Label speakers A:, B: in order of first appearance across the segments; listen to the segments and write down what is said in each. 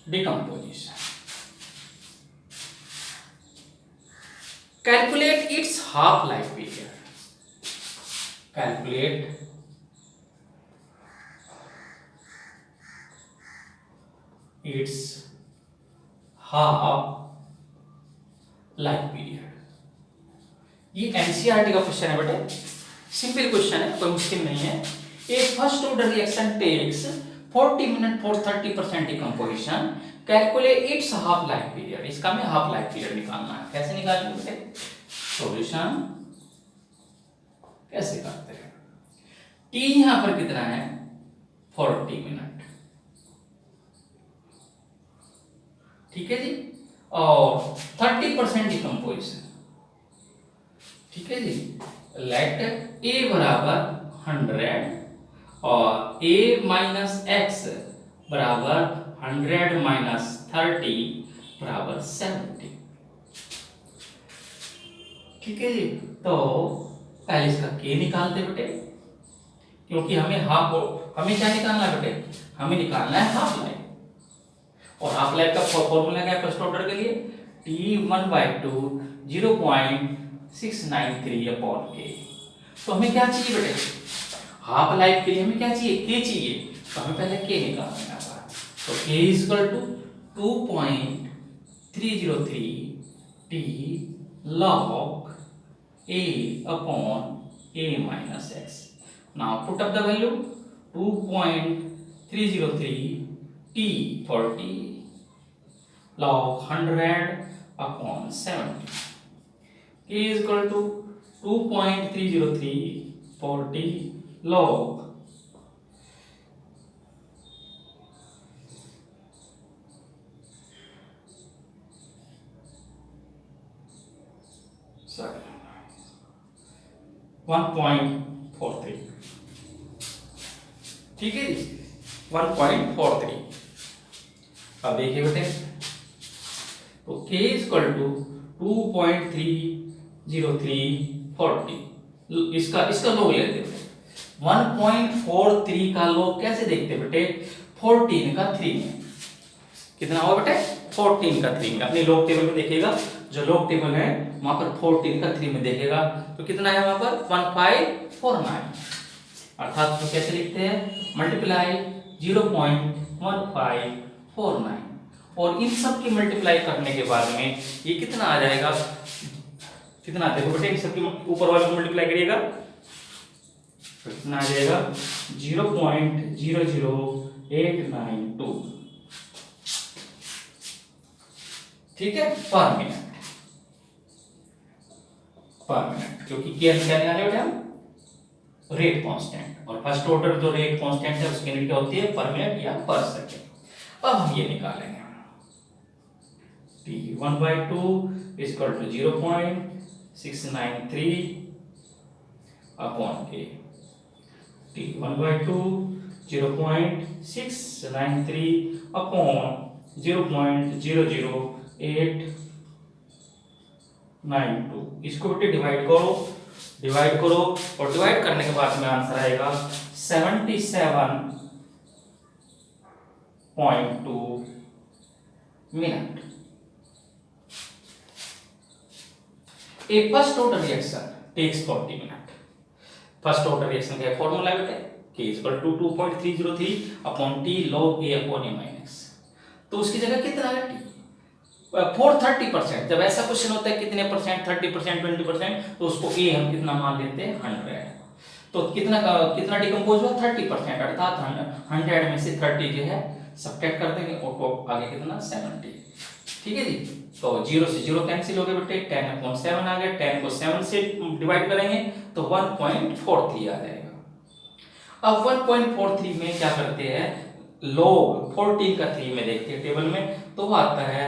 A: decomposition. Calculate its half-life period. Calculate its half-life period. ये NCERT का question है बेटे, सिंपल क्वेश्चन है, कोई मुश्किल नहीं है. A first order reaction takes 40 minute for 30% decomposition. Calculate its half life period. इसका हमें हाफ लाइफ पीरियड निकालना है. कैसे निकालेंगे बेटे? सॉल्यूशन कैसे करते हैं? टी यहां पर कितना है? 40 मिनट. ठीक है जी. और 30% डिकम्पोजिशन. ठीक है जी. लेट ए बराबर 100 और a माइनस एक्स बराबर 100 माइनस 30 बराबर 70. ठीक है जी. तो पहले इसका k निकालते बेटे, क्योंकि हमें क्या निकालना है बेटे? हमें निकालना है हाफ लाइफ. और हाफ लाइफ का फॉर्मूला क्या है फर्स्ट ऑर्डर के लिए? T1/2 0.693 upon k. तो हमें क्या चाहिए बेटे? हाफ लाइफ के लिए हमें क्या चाहिए? k चाहिए. तो हमें पहले k निकालना है. तो k equal to 2.303 t log a upon a minus x. Now put up the value. 2.303 t 40 log 100 upon 70. k is equal to 2.303 40 log 1.43. ठीक है जी. 1.43. अब देखिए बेटे, तो k इक्वल टू 2.30340. इसका लोग लेते हैं. 1.43 का लोग कैसे देखते बेटे? 14 का 3 में कितना होगा बेटे? 14 का 3 में. अपने लॉग टेबल में देखिएगा, जो लॉग टेबल है वहां पर 14 का 3 में देखेगा तो कितना है वहां पर? 1549. अर्थात तो कैसे लिखते हैं? मल्टीप्लाई 0.1549. और इन सब की मल्टीप्लाई करने के बाद में ये कितना आ जाएगा? कितना देखो बेटे, इन सब की ऊपर वाले को मल्टीप्लाई करिएगा तो कितना आ जाएगा? 0.00892. ठीक है, पर मिनट. क्योंकि क्या निकालने वाले बेटे हम? Rate constant. और फर्स्ट ऑर्डर जो रेट कांस्टेंट है उसकी यूनिट क्या होती है? पर मिनट या पर सेकंड. अब हम ये निकालेंगे. t1/2 equal to 0.693 upon k. t1/2 0.693 upon 0.00892. इसको बेटे डिवाइड करो और डिवाइड करने के बाद में आंसर आएगा 77.2 minute. A first order reaction takes 40 minute. First order reaction का फॉर्मूला बेटे k equal to 2.303 upon t log a upon a minus. तो उसकी जगह कितना है? t for 30%. जब ऐसा क्वेश्चन होता है कितने परसेंट? 30%, 20%, तो उसको a हम कितना मान लेते हैं? 100. तो कितना डिकम्पोज हुआ? 30%. अर्थात 100 में से 30 जो है सब्ट्रैक्ट कर देंगे और तो आगे कितना? 70. ठीक है जी. तो 0 से 0 कैंसिल हो गए बेटे. 10/7 आ गया. 10 को 7 से डिवाइड करेंगे तो 1.43 आ जाएगा. अब 1.43 में क्या करते हैं? log 14 का 3 में देखते हैं टेबल में, तो वो आता है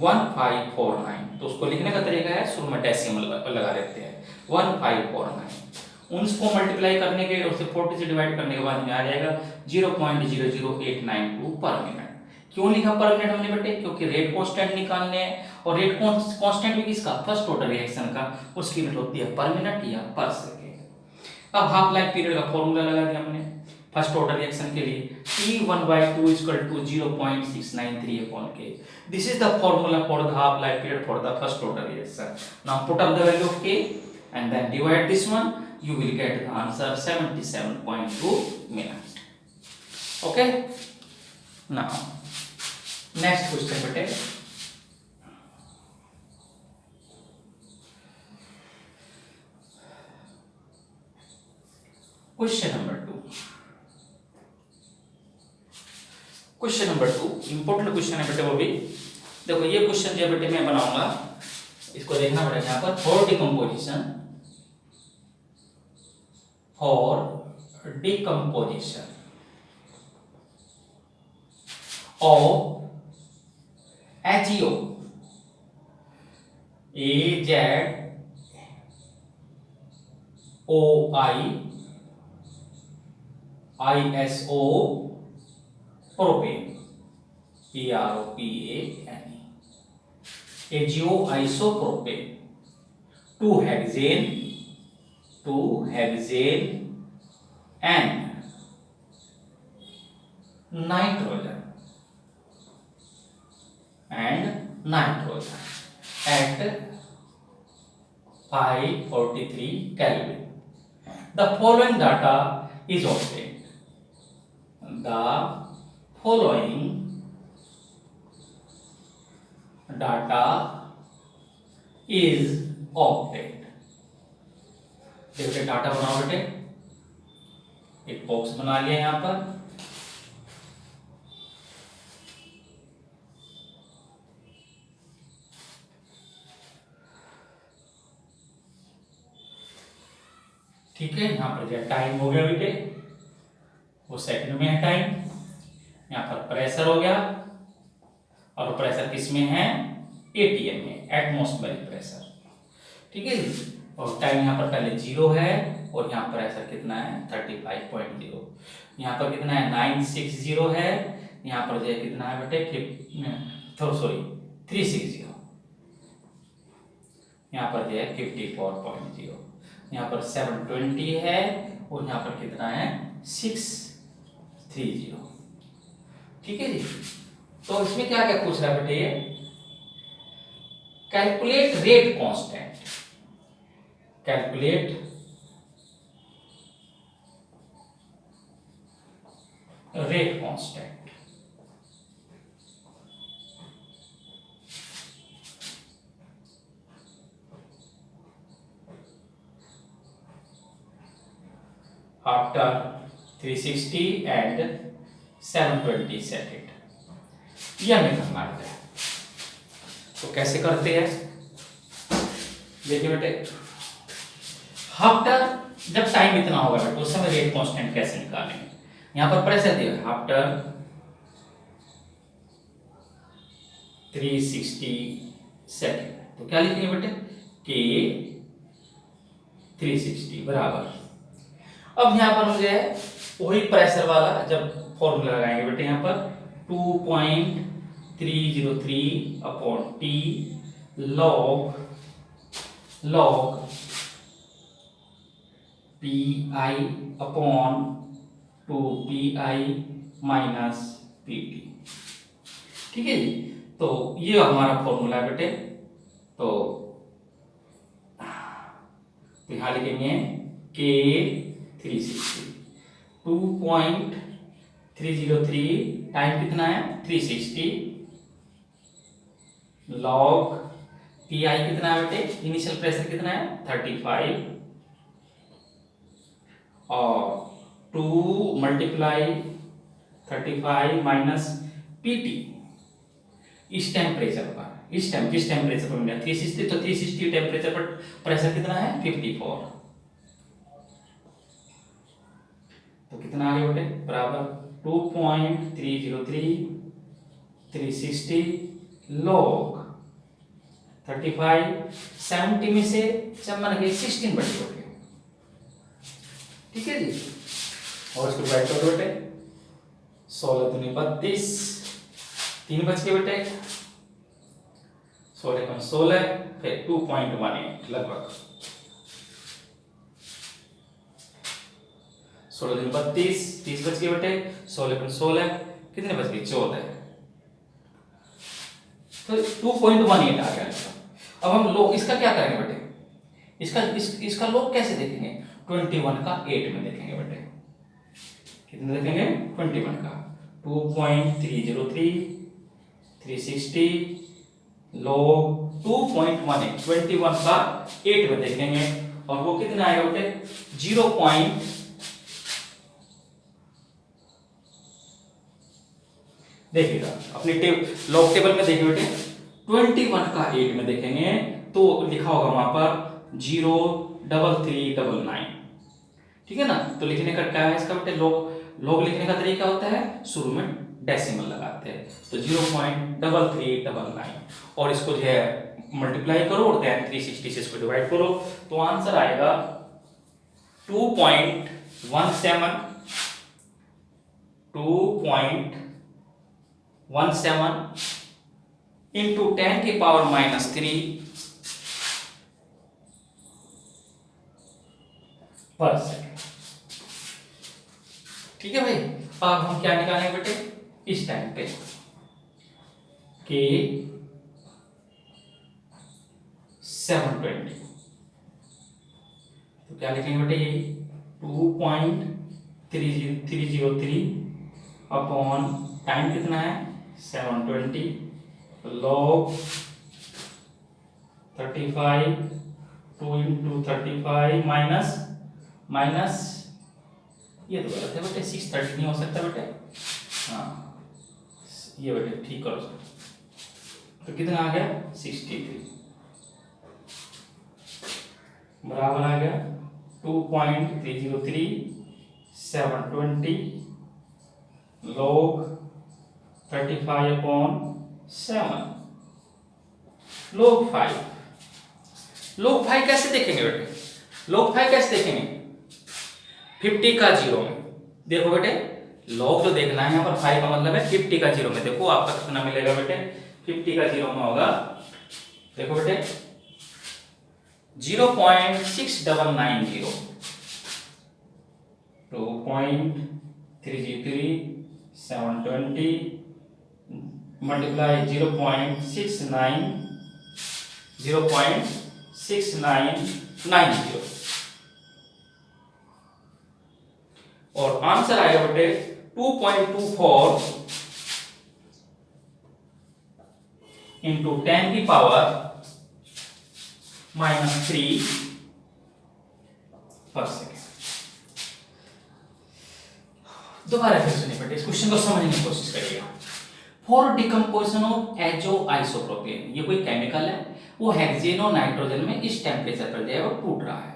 A: 1549. तो उसको लिखने का तरीका है, शुरू में डेसिमल लगा देते हैं 1549. उसको मल्टीप्लाई करने के और 40 से डिवाइड करने के बाद में आ जाएगा 0.00892 पर मिनट. क्यों लिखा पर मिनट हमने बेटे? क्योंकि रेट कांस्टेंट निकालने हैं और रेट कांस्टेंट भी किसका? फर्स्ट ऑर्डर रिएक्शन का. उसकी यूनिट होती है पर मिनट या पर सेकेंड. अब हाफ लाइफ पीरियड का फॉर्मूला लगा दिया हमने. फर्स्ट ऑर्डर रिएक्शन के लिए T1/2 = 0.693 upon K. This is the formula for the half life period for the first order reaction. Now put up the value of K and then divide this one. You will get the answer 77.2 minutes. Okay. Now next question bete. Question number 2. Question number 2 important question है बेटे। वो भी देखो, ये question जो बेटे मैं बनाऊंगा, इसको देखना पड़ेगा यहाँ पर। For decomposition of HEO AZOIISO propane PROPANE azoisopropane 2-hexane and nitrogen at 543 Kelvin. The following data is obtained. The following data is obtained. देखिए डाटा बनाओ बेटे, एक बॉक्स बना लिया यहां पर। ठीक है, यहां पर जो टाइम हो गया बेटे वो सेकंड में है टाइम। यहाँ पर प्रेशर हो गया, और प्रेशर किस में है? ATM में, एटमॉस्फेरिक प्रेशर। ठीक है, और टाइम यहाँ पर पहले 0 है, और यहाँ प्रेशर कितना है? 35.0। यहाँ पर कितना है? 960 है। यहाँ पर जो है कितना है बेटे? 360। यहाँ पर जो है 54.0। यहाँ पर 720 है, और यहाँ पर कितना है? 630। ठीक है जी। तो इसमें क्या क्या पूछ रहा है बेटे? ये calculate rate constant, calculate rate constant. After 360 and 720 second, यह हमें करना है। तो कैसे करते हैं? देखिए बेटे, आफ्टर जब टाइम इतना होगा बेटे उस समय रेट कांस्टेंट कैसे निकालेंगे? यहां पर प्रेशर दिया है आफ्टर 360 सेकेंड, तो क्या लिखेंगे बेटे? K 360 बराबर। अब यहां पर मुझे वही प्रेशर वाला जब फॉर्मूला लगाएंगे बेटे, यहां पर 2.303 upon T log PI upon 2PI minus PT। ठीक है जी। तो ये हमारा फॉर्मूला है बेटे। तो यहां लिखेंगे K 360, 2.303 टाइम कितना है? 360 log PI कितना है बेटे? इनिशियल प्रेशर कितना है? 35 और 2 मल्टीप्लाई 35 माइनस PT इस टेम्परेचर पर, किस टेम्परेचर पर मिला? 360। तो 360 टेम्परेचर पर प्रेशर कितना है? 54। तो कितना आ गया बेटे? बराबर 2.303 360 log 35, 70 में से जब मन गए 16 बटे हो गए। ठीक है जी। और इसको डिवाइड कर दो बेटे, 16 दूनी 32, 3 बच गए बेटे, 16 16 फिर 2.18 लगभग 16 दूनी 32, 30 बच गए बेटे, 16 पर 16 कितने बच गए 14। तो 2.18 आ गया इसका। अब हम लोग इसका क्या करेंगे बेटे, इसका लोग कैसे देखेंगे, 21 का 8 में देखेंगे बेटे, कितने देखेंगे 21 का 2.303 360 log 2.18 21 का 8 में देखेंगे और वो कितना आएगा बेटे 0. देखिएगा अपने लॉग टेबल में देखिए बेटे 21 का 8 में देखेंगे तो लिखा होगा वहां पर 0.3399, ठीक है ना। तो लिखने का क्या है इसका बेटे, लॉग लिखने का तरीका होता है शुरू में डेसिमल लगाते हैं, तो 0.3399 और इसको जो है मल्टीप्लाई करो और देन 360 से इसको डिवाइड करो, तो आंसर आएगा 2.17 इंटू 10 की पावर -3 पर सेकेंड, ठीक है भाई। अब हम क्या निकालेंगे बेटे इस टाइम पे के 720, तो क्या लिखेंगे बेटे ये 2.303 अपॉन टाइम कितना है 720 log 35 2 इंटू 35 माइनस ये तो गलत है बेटे 630 नहीं हो सकता बेटे, हाँ ये बेटे ठीक करो, तो कितना आ गया 63 बराबर आ गया 2.303 720 log 35 अपॉन 7 log 5 कैसे देखेंगे बेटे, log 5 कैसे देखेंगे 50 का 0 में देखो बेटे, log जो देखना है यहाँ पर 5 का मतलब है 50 का 0 में, देखो आपका कितना मिलेगा बेटे 50 का 0 में होगा, देखो बेटे 0.6990 2.303 720 मल्टीप्लाई 0.6990 और आंसर आएगा बेटे 2.24 इंटू 10 की पावर -3 पर सेकेंड। दोबारा फिर सुनिए बेटे, इस क्वेश्चन को समझने की कोशिश करिएगा। For decomposition of azo isopropene, ये कोई केमिकल है, वो हेक्सेन और नाइट्रोजन में इस टेम्परेचर पर जो है वो टूट रहा है,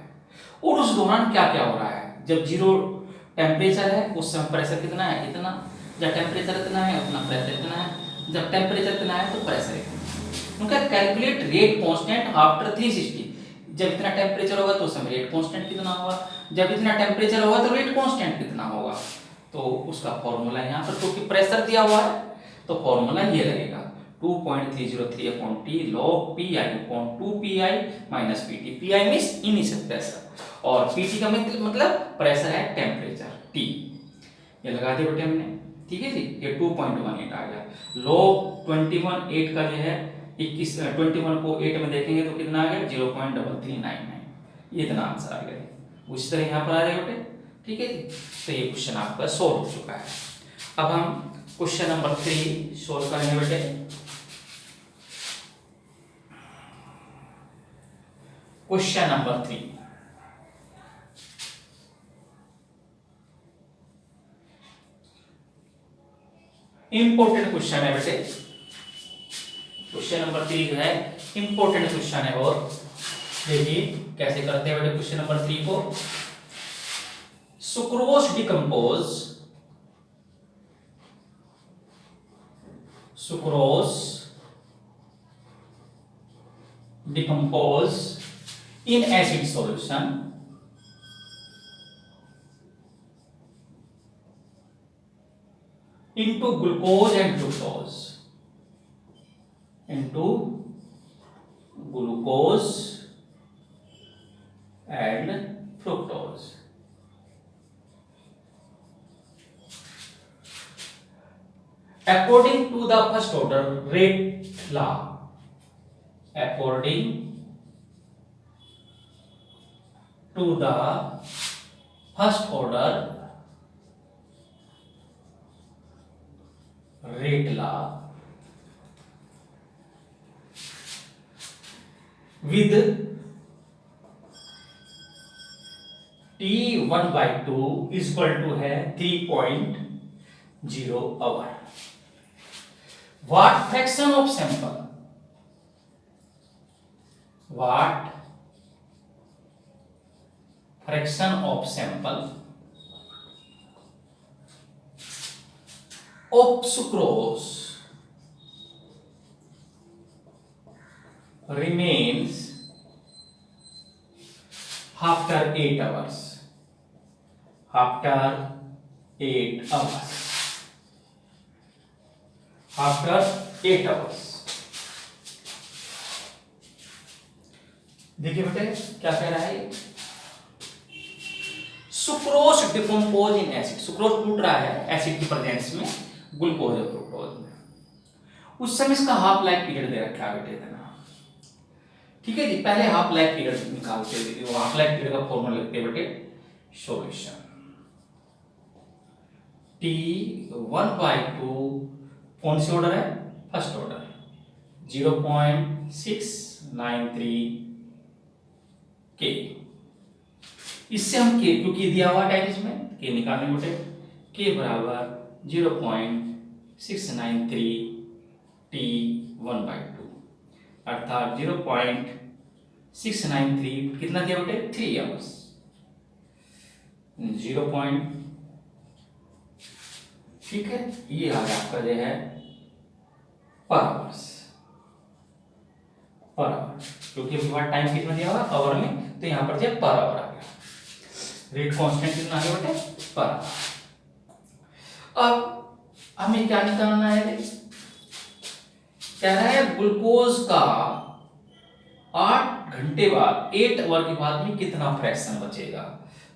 A: और उस दौरान क्या क्या हो रहा है, जब 0 टेम्परेचर है उस समय प्रेशर कितना है इतना, जब टेम्परेचर इतना है उतना प्रेशर इतना है, जब टेम्परेचर इतना है तो प्रेशर इतना। उनका कैलकुलेट रेट कांस्टेंट आफ्टर 360, जब इतना टेम्परेचर होगा तो उस समय रेट कांस्टेंट कितना होगा, जब इतना टेम्परेचर होगा तो रेट कांस्टेंट कितना होगा, तो उसका फॉर्मूला यहाँ पर क्योंकि प्रेशर दिया हुआ है तो फॉर्मूला ये लगेगा 2.303 upon T log pi upon 2pi minus pt, pi means initial pressure और pt का मतलब प्रेशर है टेम्परेचर T, ये लगा दिया बेटे हमने, ठीक है जी। ये 2.18 आ गया log 21 8 का जो है 21 को 8 में देखेंगे तो कितना आ गया 0.3399, ये इतना आंसर आ गया। उसी तरह यहाँ पर आ जाएगा बेटे, ठीक है जी। तो ये क्वेश्चन आपका सॉल्व हो चुका है। अब हम क्वेश्चन नंबर 3 सॉल्व करेंगे बेटे। क्वेश्चन नंबर 3, इंपॉर्टेंट क्वेश्चन है बेटे, क्वेश्चन नंबर 3 जो है इंपॉर्टेंट क्वेश्चन है, और देखिए कैसे करते हैं बेटे क्वेश्चन नंबर 3 को। Sucrose decompose in acid solution into glucose and fructose, into glucose and fructose। according to the first order rate law, according to the first order rate law with T1/2 is equal to है 3.0 hour. What fraction of sample, what fraction of sample of sucrose remains after 8 hours, after 8 hours, after 8 hours। देखिए बेटे क्या कह रहा है, sucrose decompose in acid, sucrose टूट रहा है एसिड की प्रेजेंस में ग्लूकोज और फ्रुक्टोज में। उस समय इसका हाफ लाइफ पीरियड दे रखा है बेटे इतना, ठीक है जी। पहले हाफ लाइफ पीरियड निकालते थे, वो हाफ लाइफ पीरियड का फॉर्मूला लिखते हैं बेटे, सॉल्यूशन T1/2 कौन सी ऑर्डर है, फर्स्ट ऑर्डर 0.693 K। इससे हम K क्योंकि दिया हुआ टाइम इसमें K निकालने बेटे, K बराबर 0.693 T1/2 अर्थात 0.693 कितना दिया बेटे, 3 आवर्स। 0. ठीक है, ये आ गया आपका जो है पर आवर्स, पर आवर, क्योंकि अभी बार टाइम कितना दिया हुआ आवर में, तो यहां पर जो पर आवर आ गया। रेट कांस्टेंट कितना आ गया बेटे, पर आवर। अब हमें क्या निकालना है, कह रहा है ग्लूकोज का 8 घंटे बाद, 8 आवर के बाद में कितना फ्रैक्शन बचेगा।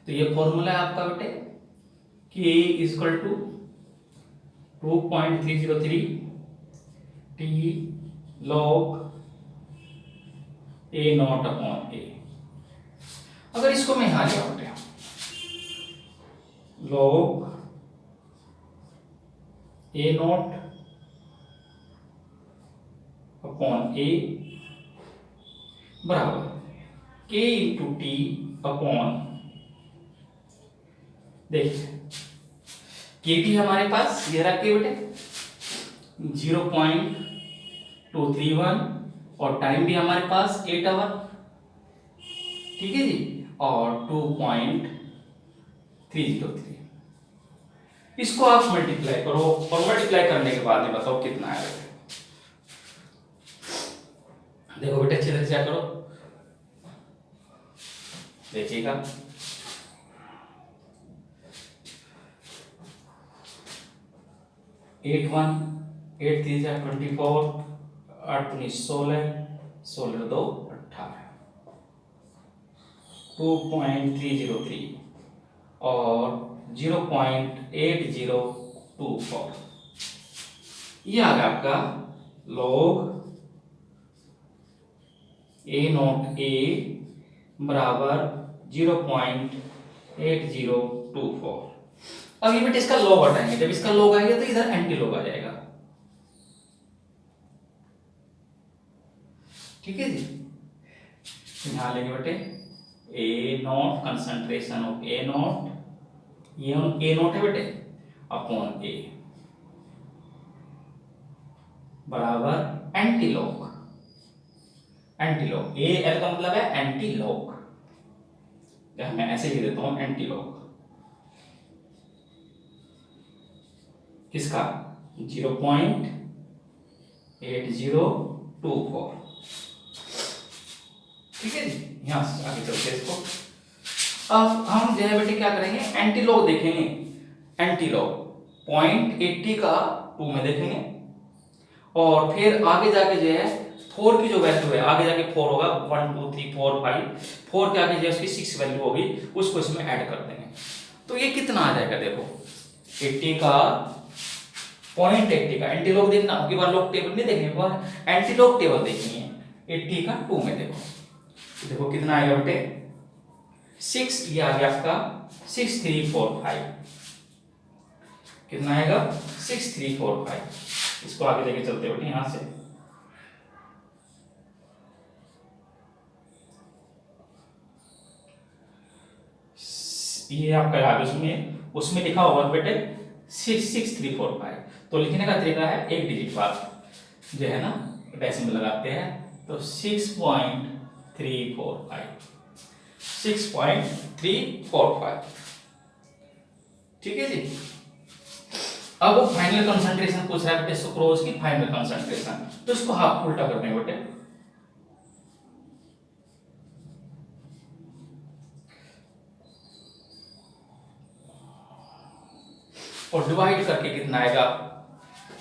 A: तो ये फॉर्मूला है आपका बेटे, K is equal to 2.303 T log A naught upon A। अगर इसको मैं यहां ले आऊं, log A naught upon A बराबर K इंटू T अपॉन, देखिए K भी हमारे पास ये रखे बेटे 0.231 और टाइम भी हमारे पास 8 आवर, ठीक है जी, और 2.303। इसको आप मल्टीप्लाई करो और मल्टीप्लाई करने के बाद में बताओ कितना आएगा। देखो बेटे अच्छे से चेक करो, देखिएगा 8 1 8 3 24 8 3 16 16 2 18 2.303 और 0.8024 ये आ गया आपका log A नॉट A बराबर 0.8024। अब ये बेटे इसका लॉग हटाएंगे, जब इसका लॉग आएगा तो इधर एंटी लॉग आ जाएगा, ठीक है जी। यहां लेंगे बेटे A not, concentration of A not, ये A नॉट है बेटे अपॉन A बराबर anti log, anti log A L का मतलब है एंटी लॉग, मैं ऐसे ही देता हूं एंटी लॉग किसका 0.8024, ठीक है जी। यहां से आगे चलते हैं इसको। अब हम जो है बेटे क्या करेंगे, एंटी लॉग देखेंगे, एंटी लॉग 0.80 का 2 में देखेंगे और फिर आगे जाके जो है 4 की जो वैल्यू है, आगे जाके 4 होगा 1 2 3 4 5, 4 के आगे जो उसकी 6 वैल्यू होगी उसको इसमें ऐड कर देंगे, तो ये कितना आ जाएगा। देखो 80 का पॉइंट 80 का एंटी लॉग देखना, अब की बार लॉग टेबल नहीं देखनी, बार एंटी लॉग टेबल देखनी है। 80 का 2 में देखो कितना आएगा बेटे 6, ये आ गया आपका 6345, कितना आएगा 6345। इसको आगे लेके चलते बेटे यहां से, ये आपका आगे उसमें लिखा होगा बेटे 66345। तो लिखने का तरीका है एक डिजिट बाद जो है ना डेसिमल लगाते हैं, तो 6.345, ठीक है जी। अब वो फाइनल कंसंट्रेशन पूछ रहा है बेटे सुक्रोज की फाइनल कंसंट्रेशन, तो इसको हाफ उल्टा कर देंगे बेटे, और डिवाइड करके कितना आएगा,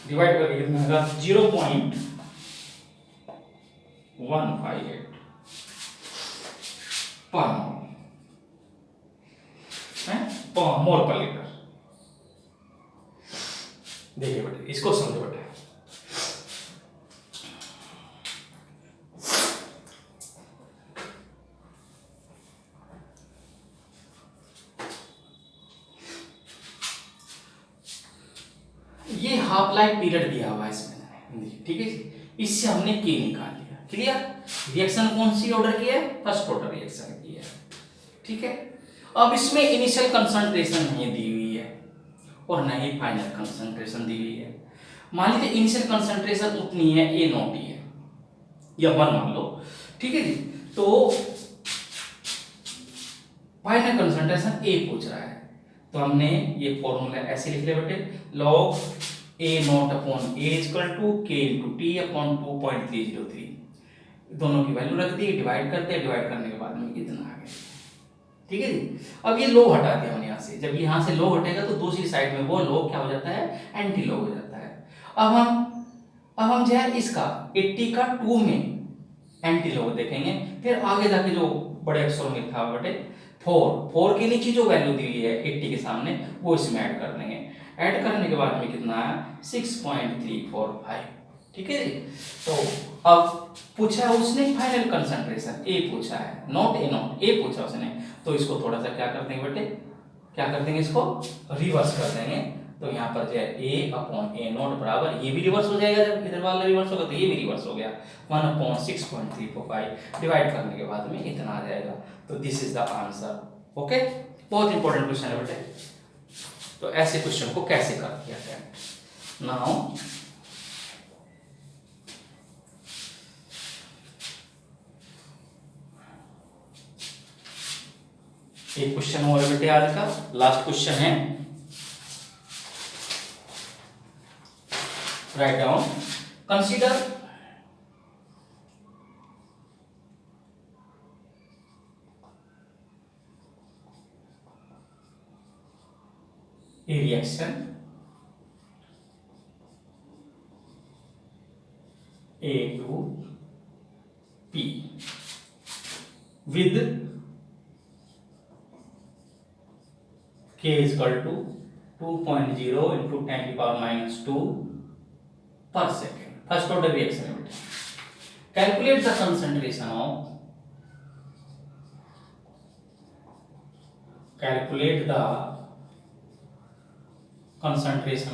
A: 0.158 पर मोल पर लीटर। देखिए बेटे इसको समझो बेटे, ये हाफ लाइफ पीरियड दिया हुआ है इसमें, ठीक है, इससे हमने के निकाल लिया, क्लियर। रिएक्शन कौन सी ऑर्डर की है, फर्स्ट ऑर्डर रिएक्शन की है, ठीक है। अब इसमें इनिशियल कंसंट्रेशन नहीं दी हुई है और नहीं फाइनल कंसंट्रेशन दी हुई है। मान लीजिए इनिशियल कंसंट्रेशन उतनी है ए नॉट ही है या 1 मान लो, ठीक है जी। तो फाइनल कंसंट्रेशन ए पूछ रहा है, तो हमने ये फॉर्मूला ऐसे लिख लिया बेटे, log a naught upon a equal to k into T upon 2.303, दोनों की वैल्यू रख दी, डिवाइड करते, डिवाइड करने के बाद में इतना आ गया, ठीक है जी। अब ये लो हटा दिया हमने यहाँ से, जब यहाँ से लो हटेगा तो दूसरी साइड में वो लो क्या हो जाता है, एंटी लो हो जाता है। अब हम जो है इसका 80 का 2 में एंटी लो देखेंगे, फिर आगे जाके जो बड़े अक्षरों में था बेटे 4 के नीचे जो वैल्यू दी हुई है 80 के सामने वो इसमें ऐड कर देंगे, ऐड करने के बाद में कितना आया 6.345, ठीक है जी। तो अब पूछा है उसने फाइनल कंसंट्रेशन ए पूछा है, नॉट ए पूछा उसने, तो इसको थोड़ा सा क्या कर देंगे बेटे, क्या कर देंगे, इसको रिवर्स कर देंगे। तो यहाँ पर जो है a अपॉन ए नॉट बराबर, ये भी रिवर्स हो जाएगा, जब इधर वाला रिवर्स होगा तो ये भी रिवर्स हो गया, 1/6.345 डिवाइड करने के बाद में इतना आ जाएगा। तो this is the answer, okay. बहुत इंपॉर्टेंट क्वेश्चन है बेटे, तो ऐसे क्वेश्चन को कैसे कर दिया जाए। नाउ एक क्वेश्चन और बेटे आज का लास्ट क्वेश्चन है, write down, consider a reaction A to P with K is equal to 2.0 into 10 to the power minus 2 per second. First order reaction. Calculate the concentration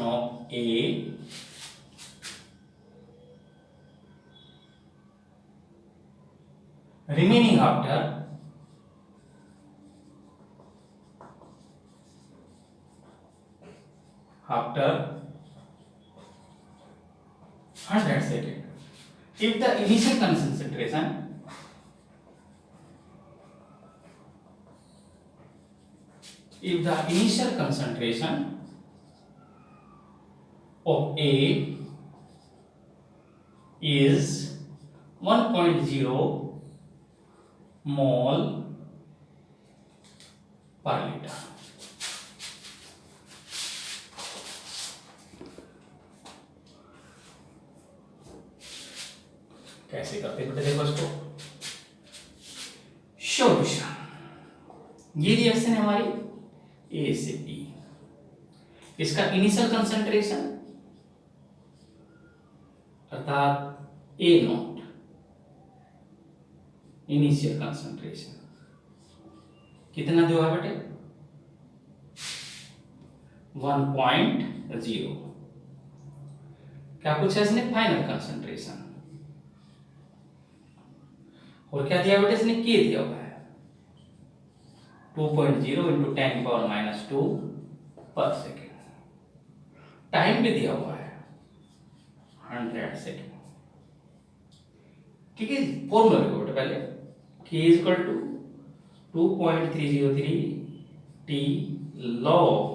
A: of A remaining after 100 seconds. If the initial concentration of A is 1.0 mole per liter. कैसे करते हैं बेटे, देखो इसको, solution, ये reaction है हमारी ए से बी, इसका इनिशियल कंसंट्रेशन अर्थात ए नॉट इनिशियल कंसंट्रेशन कितना दिया है बेटे 1.0। क्या पूछा इसने फाइनल कंसंट्रेशन, और क्या दिया बेटे इसने के दिया हुआ है 2.0 इंटू 10⁻² पर सेकेंड। टाइम भी दिया हुआ है 100 सेकेंड। ठीक है, फॉर्मूला लिखो बेटे पहले k equal to 2.303 t log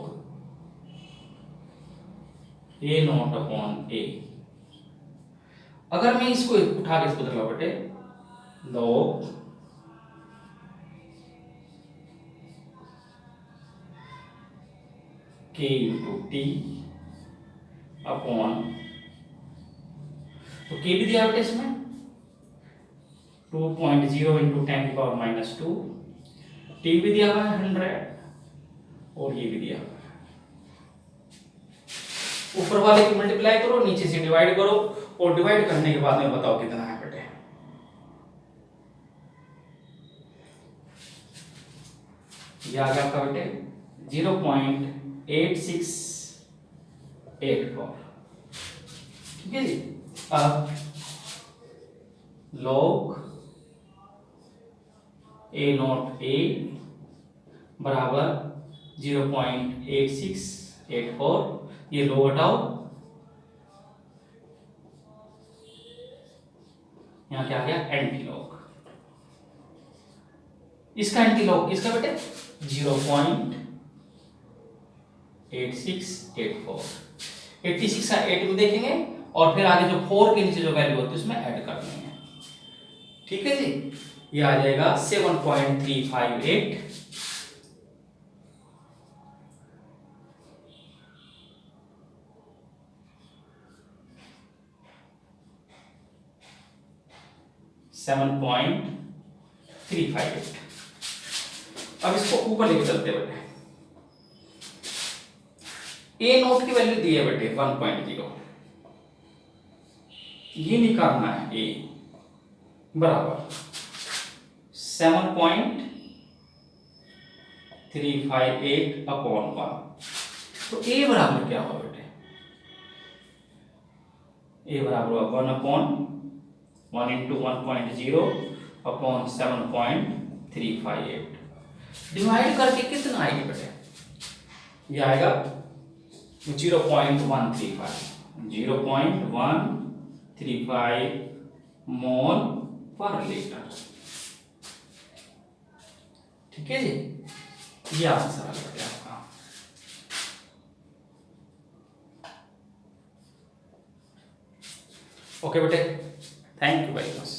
A: a naught upon a। अगर मैं इसको उठा के इसको बदला बेटे log k into T upon, तो k भी दिया बेटे इसमें 2.0 इंटू 10⁻², टी भी दिया हुआ है 100 और ये भी दिया हुआ है। ऊपर वाले की मल्टीप्लाई करो, नीचे से डिवाइड करो, और डिवाइड करने के बाद में बताओ कितना है बेटे। ये आ गया आपका बेटे 0.8684। ठीक है जी। अब log a नॉट a बराबर 0.8684, ये लो हटाओ, यहाँ क्या आ गया एंटी लॉग। इसका एंटी लॉग किसका बेटे 0.8684। 86 का 8 में देखेंगे और फिर आगे जो 4 के नीचे जो वैल्यू होती है उसमें ऐड कर देंगे। ठीक है जी, ये आ जाएगा 7.358 7.358। अब इसको ऊपर लेके चलते बेटे, ए नोट की वैल्यू दी है बेटे 1.0, ये निकालना है ए बराबर 7.358 अपॉन 1। तो ए बराबर क्या होगा बेटे, ए बराबर होगा 1 अपॉन 1 इंटू 1.0 अपॉन 7.358। डिवाइड करके कितना आएगी बेटे, ये आएगा 0.135 मोल पर लीटर। ठीक है जी, ये आंसर आ गया आपका। ओके बेटे, थैंक यू वेरी मच।